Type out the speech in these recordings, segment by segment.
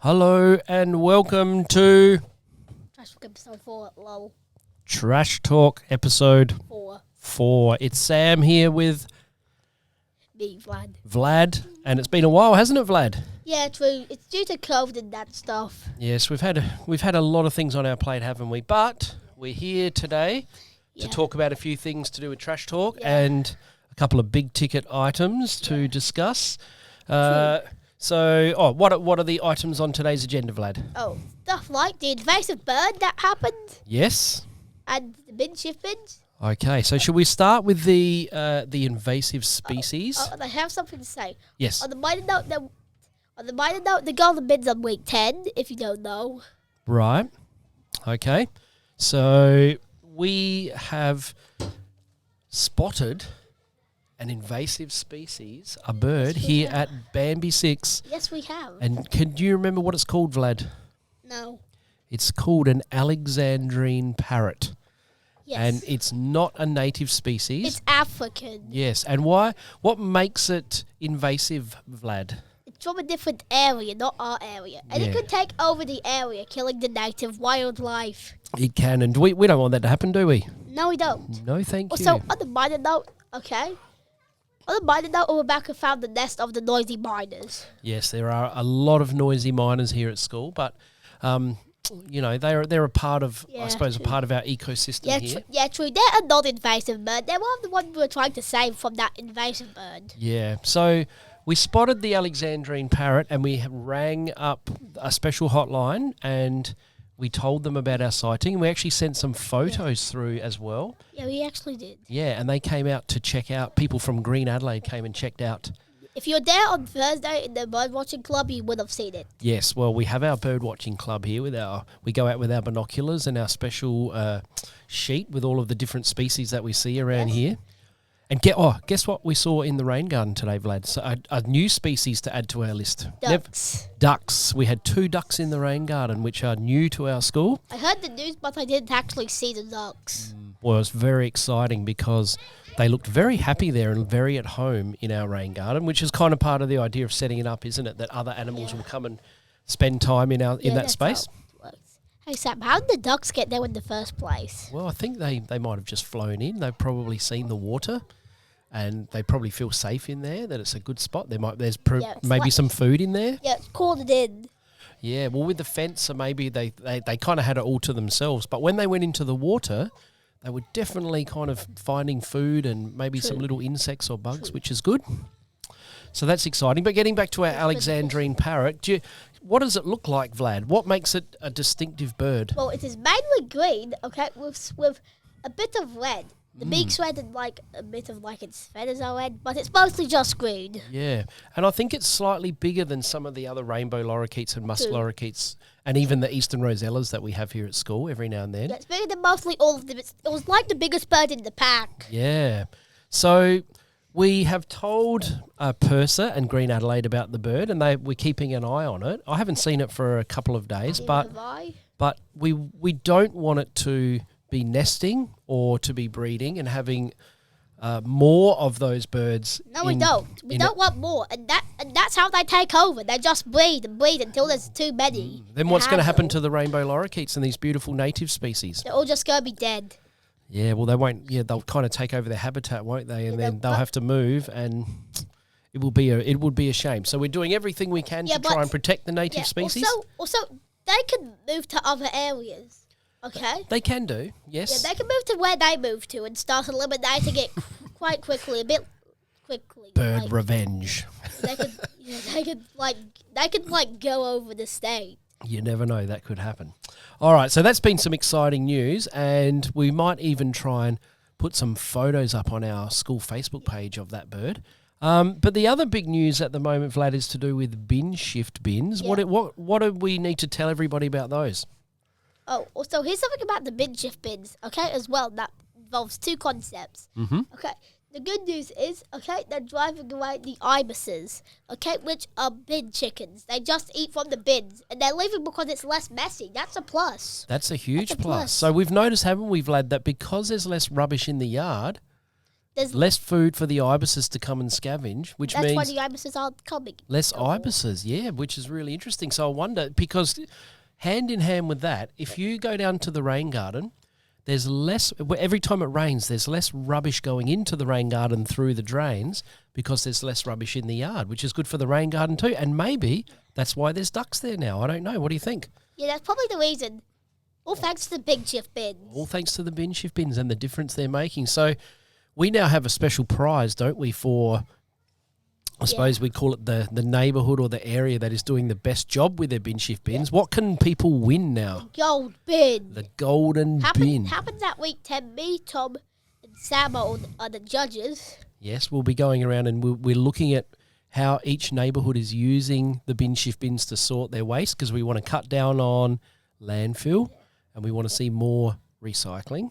Hello and welcome to Trash Talk episode 4, lol. Trash Talk episode 4. It's Sam here with Me, Vlad. Vlad, and it's been a while, hasn't it, Vlad? Yeah, true. It's due to COVID and that stuff. Yes, we've had a lot of things on our plate, haven't we? But we're here today to talk about a few things to do with Trash Talk and a couple of big ticket items to discuss. So, what are the items on today's agenda, Vlad? Oh, stuff like the invasive bird that happened Yes. and the bin shift bins. Okay, so should we start with the invasive species? Oh, I have something to say. Yes. On the minor note, they go on the bins on week 10, if you don't know. Right. Okay. So we have spotted an invasive species, a bird, here at Bambi 6. Yes, we have. And can you remember what it's called, Vlad? No. It's called an Alexandrine Parrot. Yes. And it's not a native species. It's African. Yes. And why? What makes it invasive, Vlad? It's from a different area, not our area. And it could take over the area, killing the native wildlife. It can, and we don't want that to happen, do we? No, we don't. No, thank you. Also, on the minor note, Rebecca found the nest of the noisy miners. Yes, there are a lot of noisy miners here at school, but they're a part of, I suppose, a part of our ecosystem here. True. They're a non-invasive bird. They're one of the ones we were trying to save from that invasive bird. Yeah. So we spotted the Alexandrine Parrot, and we rang up a special hotline, and we told them about our sighting. We actually sent some photos through as well. Yeah, we actually did. Yeah, and they came out to check out. People from Green Adelaide came and checked out. If you're there on Thursday in the bird watching club, you would have seen it. Yes, well, we have our bird watching club here we go out with our binoculars and our special sheet with all of the different species that we see around here. And guess what we saw in the rain garden today, Vlad? So a new species to add to our list. Ducks. Ducks. We had 2 ducks in the rain garden, which are new to our school. I heard the news, but I didn't actually see the ducks. Well, it's very exciting because they looked very happy there and very at home in our rain garden, which is kind of part of the idea of setting it up, isn't it? That other animals will come and spend time in that space. Hey, Sam, how did the ducks get there in the first place? Well, I think they might have just flown in. They've probably seen the water, and they probably feel safe in there, that it's a good spot. There's maybe some food in there. Yeah, it's called it in. Yeah, well, with the fence, so maybe they kind of had it all to themselves. But when they went into the water, they were definitely kind of finding food and maybe some little insects or bugs, which is good. So that's exciting. But getting back to our Alexandrine Parrot, what does it look like, Vlad? What makes it a distinctive bird? Well, it is mainly green, okay, with a bit of red. The beak's red and a bit of its feathers are red, but it's mostly just green. Yeah, and I think it's slightly bigger than some of the other rainbow lorikeets and musk lorikeets, and even the eastern rosellas that we have here at school every now and then. Yeah, it's bigger than mostly all of them. It was like the biggest bird in the pack. Yeah. So we have told Purser and Green Adelaide about the bird, and we're keeping an eye on it. I haven't seen it for a couple of days, but we don't want it to be nesting or to be breeding and having more of those birds. No, we don't. We don't want more, and that's how they take over. They just breed and breed until there's too many. Then what's going to happen to the rainbow lorikeets and these beautiful native species? They're all just going to be dead. Yeah, well, they won't. Yeah, they'll kind of take over their habitat, won't they? And then they'll have to move, and it would be a shame. So we're doing everything we can to try and protect the native species. Also, they can move to other areas. Okay. They can do, yes. Yeah, they can move to where they move to and start eliminating it quite quickly, a bit quickly. Bird revenge. They could go over the state. You never know, that could happen. All right, so that's been some exciting news, and we might even try and put some photos up on our school Facebook page of that bird. But the other big news at the moment, Vlad, is to do with bin shift bins. Yeah. What do we need to tell everybody about those? Oh, also, here's something about the bin shift bins, okay, as well. That involves 2 concepts. Mm-hmm. Okay, the good news is, okay, they're driving away the ibises, okay, which are bin chickens. They just eat from the bins, and they're leaving because it's less messy. That's a plus. That's a huge plus. So we've noticed, haven't we, Vlad, that because there's less rubbish in the yard, there's less food for the ibises to come and scavenge, which that's why means the ibises aren't coming. less no more. ibises, yeah, which is really interesting. So I wonder, because hand in hand with that, if you go down to the rain garden, there's less, every time it rains, there's less rubbish going into the rain garden through the drains because there's less rubbish in the yard, which is good for the rain garden too. And maybe that's why there's ducks there now. I don't know. What do you think? Yeah, that's probably the reason. All thanks to the big shift bins. All thanks to the bin shift bins and the difference they're making. So we now have a special prize, don't we, for, I suppose we call it the neighbourhood or the area that is doing the best job with their bin shift bins. What can people win now? Gold bin. The golden bin. Happens that week 10. Me, Tom, and Sam are the judges. Yes, we'll be going around and we're looking at how each neighbourhood is using the bin shift bins to sort their waste, because we want to cut down on landfill and we want to see more recycling.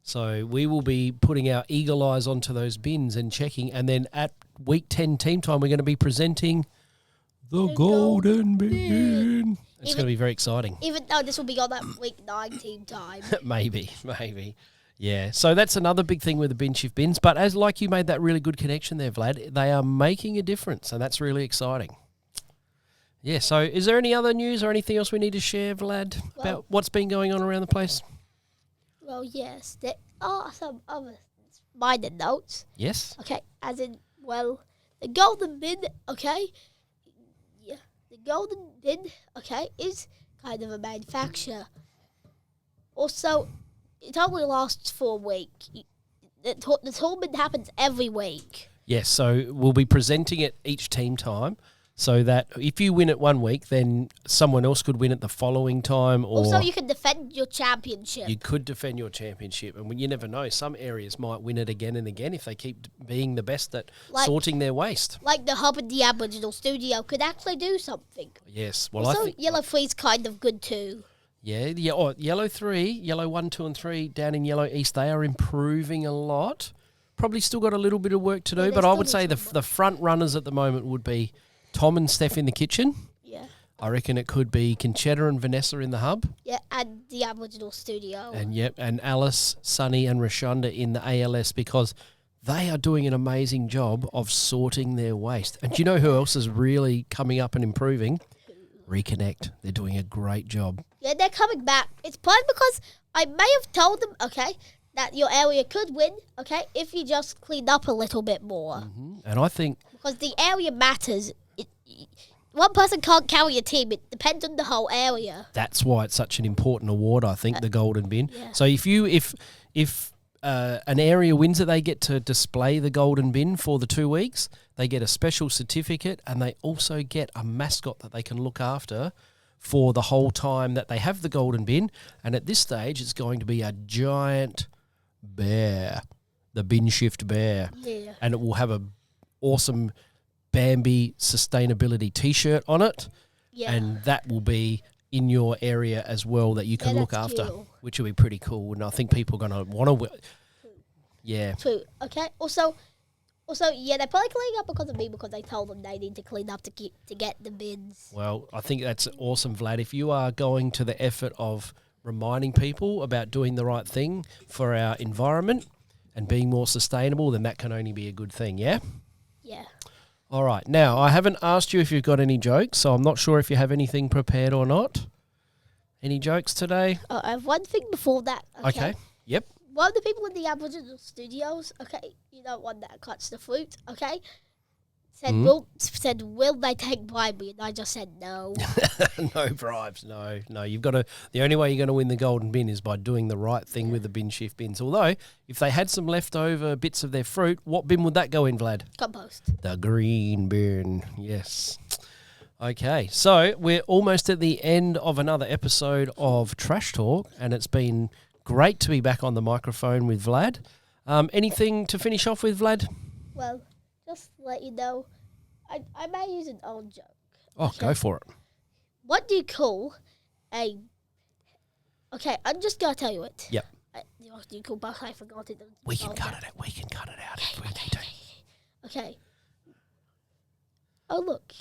So we will be putting our eagle eyes onto those bins and checking, and then at week 10 team time we're going to be presenting the golden bin. It's going to be very exciting. Even though this will be on that week 9 team time. Maybe. Yeah, so that's another big thing with the bin shift bins. But as like you made that really good connection there, Vlad, they are making a difference, and that's really exciting. Yeah, so is there any other news or anything else we need to share, Vlad, about what's been going on around the place? Well, yes, there are some other minor notes. Yes? Okay, as in, well, the golden bin, okay? Yeah, the golden bin, okay, is kind of a manufacturer. Also, it only lasts for a week. The tournament happens every week. Yes, so we'll be presenting it each team time, so that if you win it one week, then someone else could win it the following time. Or also, you can defend your championship. You could defend your championship, and you never know. Some areas might win it again and again if they keep being the best at sorting their waste. Like the hub in the Aboriginal studio could actually do something. Yes. Well, also, I think Yellow 3's kind of good too. Yeah. Yellow 3, Yellow 1, 2 and 3 down in Yellow East, they are improving a lot. Probably still got a little bit of work to do, but I would say the front runners at the moment would be Tom and Steph in the kitchen. Yeah. I reckon it could be Conchetta and Vanessa in the hub. Yeah, and the Aboriginal studio. And Alice, Sunny and Rashonda in the ALS, because they are doing an amazing job of sorting their waste. And do you know who else is really coming up and improving? Reconnect. They're doing a great job. Yeah, they're coming back. It's probably because I may have told them, okay, that your area could win, okay, if you just cleaned up a little bit more. Mm-hmm. And I think because the area matters. One person can't carry a team. It depends on the whole area. That's why it's such an important award, I think, the Golden Bin. Yeah. So if an area wins it, they get to display the Golden Bin for the 2 weeks. They get a special certificate, and they also get a mascot that they can look after for the whole time that they have the Golden Bin. And at this stage, it's going to be a giant bear, the bin shift bear. Yeah. And it will have a awesome Bambi sustainability T-shirt on it. Yeah. And that will be in your area as well that you can look after, which will be pretty cool. And I think people are going to want to... Yeah. True. Okay. Also, yeah, they're probably cleaning up because of me, because they told them they need to clean up to get the bins. Well, I think that's awesome, Vlad. If you are going to the effort of reminding people about doing the right thing for our environment and being more sustainable, then that can only be a good thing, yeah? Yeah. All right. Now, I haven't asked you if you've got any jokes, so I'm not sure if you have anything prepared or not. Any jokes today? I have one thing before that. Okay. Yep. One of the people in the Aboriginal studios, okay, one that cuts the fruit, okay, said, will they take bribery? And I just said no. No bribes, no. You've got to. The only way you're going to win the Golden Bin is by doing the right thing with the bin shift bins. Although, if they had some leftover bits of their fruit, what bin would that go in, Vlad? Compost. The green bin, yes. Okay, so we're almost at the end of another episode of Trash Talk, and it's been great to be back on the microphone with Vlad. Anything to finish off with, Vlad? Well, just to let you know, I may use an old joke. Oh, okay. Go for it. What do you call a... Okay, I'm just going to tell you it. Yep. What do you call... But I forgot it. We can cut it out. We can cut it out if we need to. Okay. Oh, look.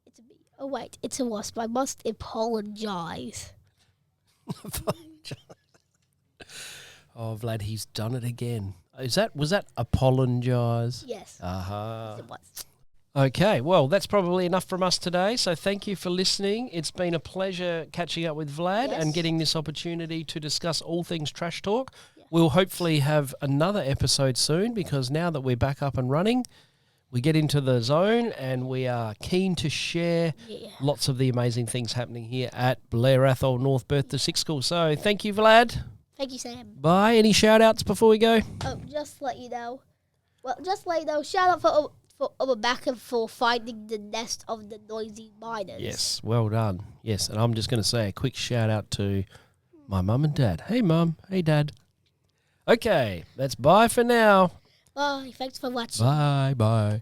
It's a bee. Oh, wait. It's a wasp. I must apologize. Oh, Vlad, he's done it again. Was that apologise? Yes. Uh-huh. It was. Okay, well, that's probably enough from us today. So thank you for listening. It's been a pleasure catching up with Vlad and Yes. getting this opportunity to discuss all things trash talk. We'll hopefully have another episode soon because now that we're back up and running, we get into the zone and we are keen to share lots of the amazing things happening here at Blair Athol North Bertha 6 School. So thank you, Vlad. Thank you, Sam. Bye. Any shout-outs before we go? Just to let you know. Well, just to let you know, shout out for Rebecca for finding the nest of the noisy miners. Yes, well done. Yes, and I'm just going to say a quick shout-out to my mum and dad. Hey, Mum. Hey, Dad. Okay, that's bye for now. Bye. Thanks for watching. Bye.